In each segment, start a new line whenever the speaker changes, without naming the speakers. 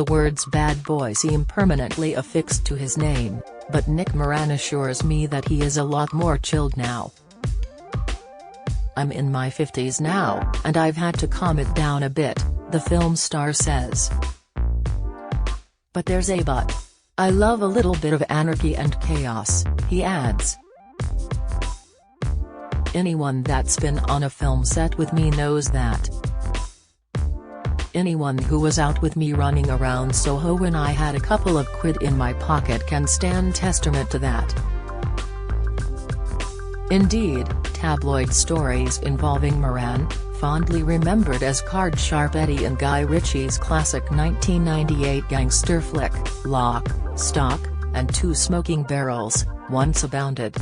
The words bad boy seem permanently affixed to his name, but Nick Moran assures me that he is a lot more chilled now. "I'm in my 50s now, and I've had to calm it down a bit," the film star says. "But there's a but. I love a little bit of anarchy and chaos," he adds. "Anyone that's been on a film set with me knows that. Anyone who was out with me running around Soho when I had a couple of quid in my pocket can stand testament to that." Indeed, tabloid stories involving Moran, fondly remembered as card-sharp Eddie in Guy Ritchie's classic 1998 gangster flick, Lock, Stock, and Two Smoking Barrels, once abounded.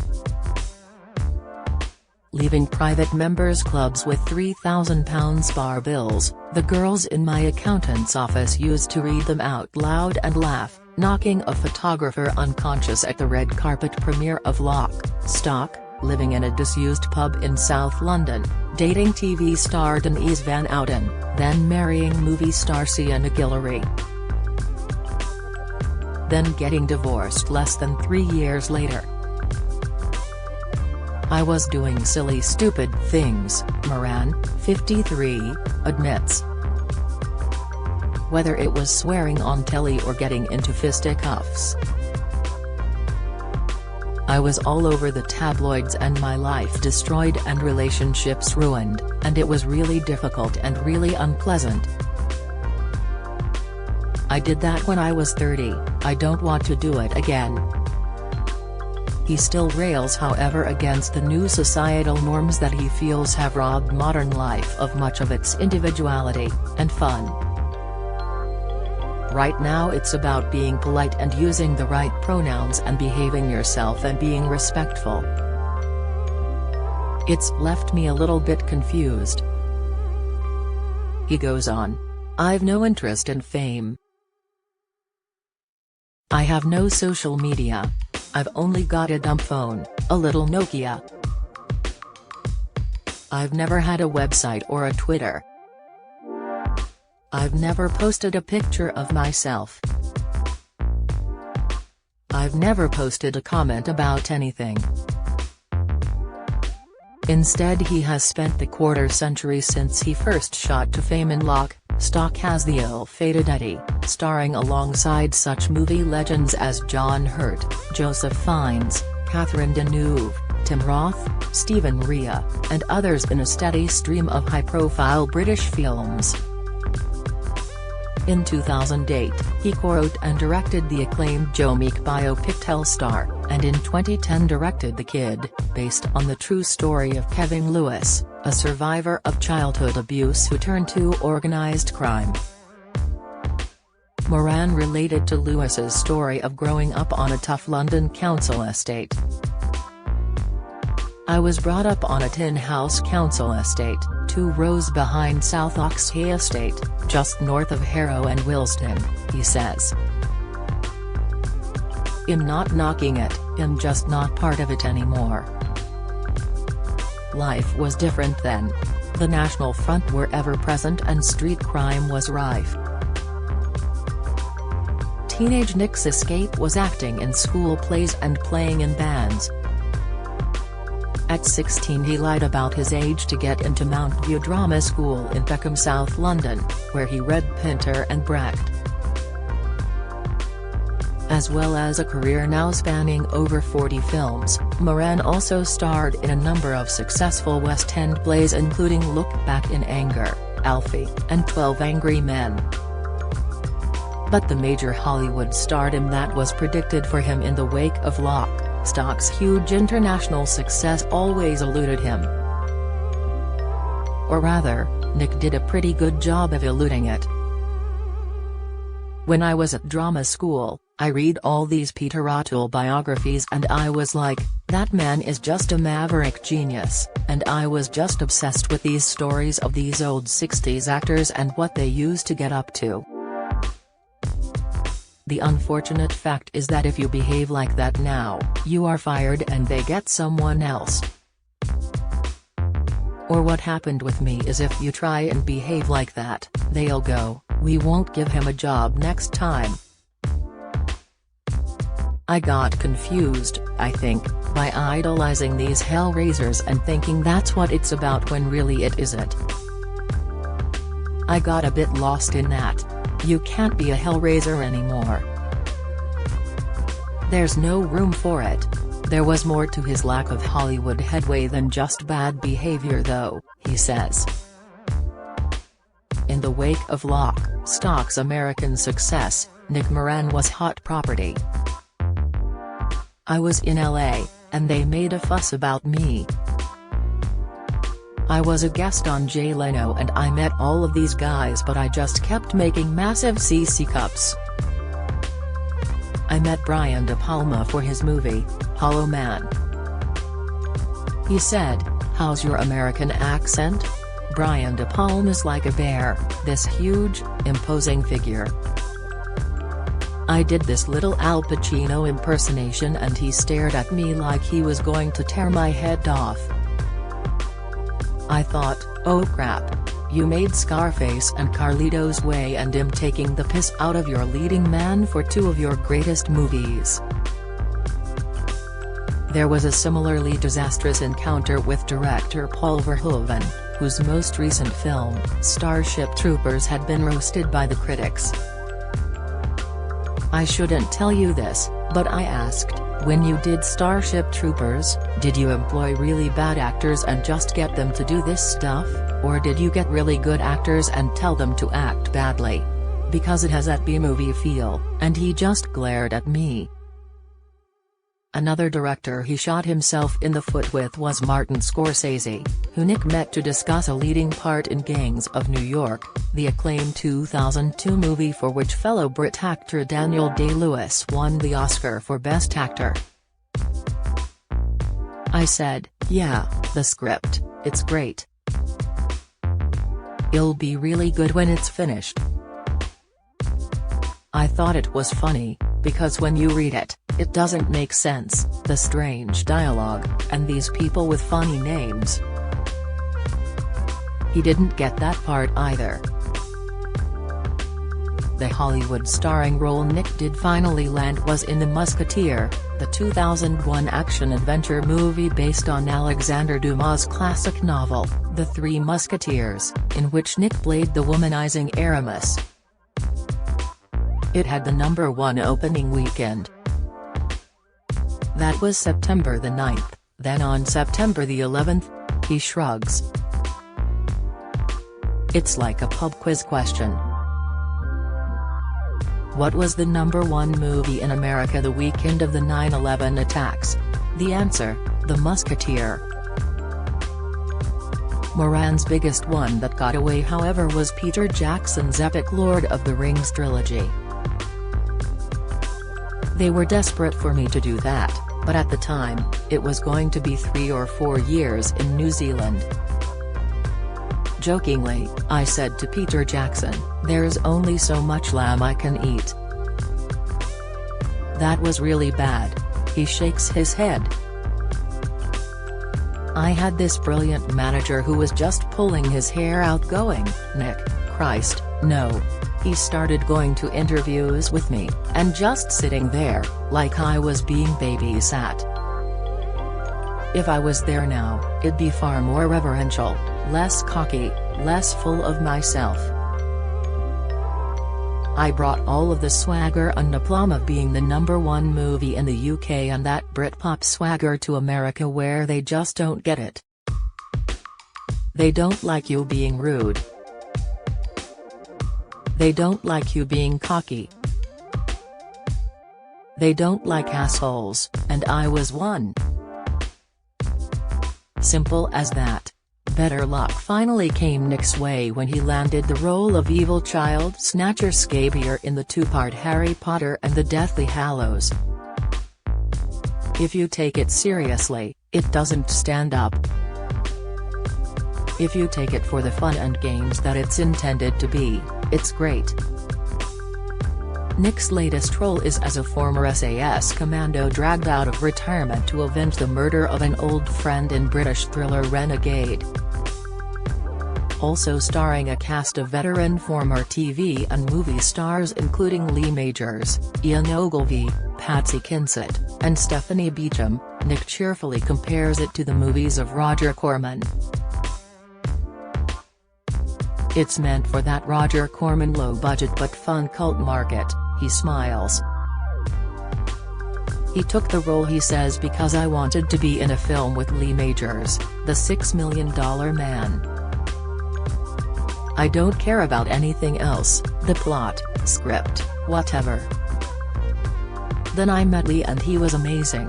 Leaving private members' clubs with £3,000 bar bills, the girls in my accountant's office used to read them out loud and laugh, knocking a photographer unconscious at the red carpet premiere of Lock, Stock, living in a disused pub in South London, dating TV star Denise Van Outen, then marrying movie star Sienna Guillory. Then getting divorced less than 3 years later. "I was doing silly stupid things," Moran, 53, admits. Whether it was swearing on telly or getting into fisticuffs. "I was all over the tabloids and my life destroyed and relationships ruined, and it was really difficult and really unpleasant. I did that when I was 30, I don't want to do it again." He still rails however against the new societal norms that he feels have robbed modern life of much of its individuality and fun. "Right now it's about being polite and using the right pronouns and behaving yourself and being respectful. It's left me a little bit confused." He goes on, "I've no interest in fame. I have no social media. I've only got a dumb phone, a little Nokia. I've never had a website or a Twitter. I've never posted a picture of myself. I've never posted a comment about anything." Instead, he has spent the quarter century since he first shot to fame in Lock, Stock as the ill-fated Eddie, starring alongside such movie legends as John Hurt, Joseph Fiennes, Catherine Deneuve, Tim Roth, Stephen Rea, and others in a steady stream of high-profile British films. In 2008, he co-wrote and directed the acclaimed Joe Meek biopic Telstar, and in 2010 directed The Kid, based on the true story of Kevin Lewis, a survivor of childhood abuse who turned to organized crime. Moran related to Lewis's story of growing up on a tough London council estate. "I was brought up on a tin house council estate, 2 rows behind South Oxhay Estate, just north of Harrow and Willesden," he says. "I'm not knocking it, I'm just not part of it anymore. Life was different then. The National Front were ever present and street crime was rife. Teenage Nick's escape was acting in school plays and playing in bands. At 16 he lied about his age to get into Mount View Drama School in Peckham, South London, where he read Pinter and Brecht." As well as a career now spanning over 40 films, Moran also starred in a number of successful West End plays including Look Back in Anger, Alfie, and 12 Angry Men. But the major Hollywood stardom that was predicted for him in the wake of Lock, Stock's huge international success always eluded him. Or rather, Nick did a pretty good job of eluding it. "When I was at drama school, I read all these Peter O'Toole biographies and I was like, that man is just a maverick genius, and I was just obsessed with these stories of these old 60s actors and what they used to get up to. The unfortunate fact is that if you behave like that now, you are fired and they get someone else. Or what happened with me is if you try and behave like that, they'll go." We won't give him a job next time. I got confused, I think, by idolizing these hellraisers and thinking that's what it's about when really it isn't. I got a bit lost in that. You can't be a hellraiser anymore. There's no room for it. There was more to his lack of Hollywood headway than just bad behavior though, he says. In the wake of Lock, Stock's American success, Nick Moran was hot property. I was in LA, and they made a fuss about me. I was a guest on Jay Leno and I met all of these guys, but I just kept making massive CC cups. I met Brian De Palma for his movie, Hollow Man. He said, "How's your American accent?" Brian De Palma's like a bear, this huge, imposing figure. I did this little Al Pacino impersonation and he stared at me like he was going to tear my head off. I thought, oh crap. You made Scarface and Carlito's Way and I'm taking the piss out of your leading man for two of your greatest movies. There was a similarly disastrous encounter with director Paul Verhoeven, whose most recent film, Starship Troopers, had been roasted by the critics. I shouldn't tell you this, but I asked, when you did Starship Troopers, did you employ really bad actors and just get them to do this stuff, or did you get really good actors and tell them to act badly? Because it has that B-movie feel, and he just glared at me. Another director he shot himself in the foot with was Martin Scorsese, who Nick met to discuss a leading part in Gangs of New York, the acclaimed 2002 movie for which fellow Brit actor Daniel Day-Lewis won the Oscar for Best Actor. I said, yeah, the script, it's great. It'll be really good when it's finished. I thought it was funny, because when you read it, it doesn't make sense, the strange dialogue, and these people with funny names. He didn't get that part either. The Hollywood starring role Nick did finally land was in The Musketeer, the 2001 action-adventure movie based on Alexander Dumas' classic novel, The Three Musketeers, in which Nick played the womanizing Aramis. It had the #1 opening weekend. That was September the 9th, then on September the 11th, he shrugs. It's like a pub quiz question. What was the #1 movie in America the weekend of the 9/11 attacks? The answer, The Musketeer. Moran's biggest one that got away however was Peter Jackson's epic Lord of the Rings trilogy. They were desperate for me to do that, but at the time, it was going to be 3 or 4 years in New Zealand. Jokingly, I said to Peter Jackson, "There's only so much lamb I can eat." That was really bad. He shakes his head. I had this brilliant manager who was just pulling his hair out going, "Nick, Christ, no." He started going to interviews with me, and just sitting there, like I was being babysat. If I was there now, it'd be far more reverential, less cocky, less full of myself. I brought all of the swagger and aplomb of being the #1 movie in the UK and that Britpop swagger to America where they just don't get it. They don't like you being rude. They don't like you being cocky. They don't like assholes, and I was one. Simple as that. Better luck finally came Nick's way when he landed the role of evil child snatcher Scabier in the 2-part Harry Potter and the Deathly Hallows. If you take it seriously, it doesn't stand up. If you take it for the fun and games that it's intended to be, it's great. Nick's latest role is as a former SAS commando dragged out of retirement to avenge the murder of an old friend in British thriller Renegade. also starring a cast of veteran former TV and movie stars including Lee Majors, Ian Ogilvy, Patsy Kinsett, and Stephanie Beacham. Nick cheerfully compares it to the movies of Roger Corman. "It's meant for that Roger Corman low-budget but fun cult market," he smiles. He took the role, he says, because I wanted to be in a film with Lee Majors, the $6 million man. I don't care about anything else, the plot, script, whatever. Then I met Lee and he was amazing.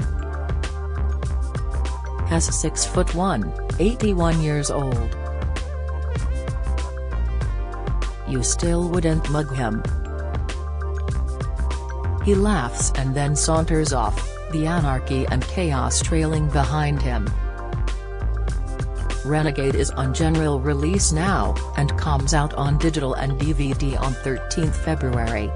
Has 6'1", 81 years old. You still wouldn't mug him. He laughs and then saunters off, the anarchy and chaos trailing behind him. Renegade is on general release now, and comes out on digital and DVD on 13 February.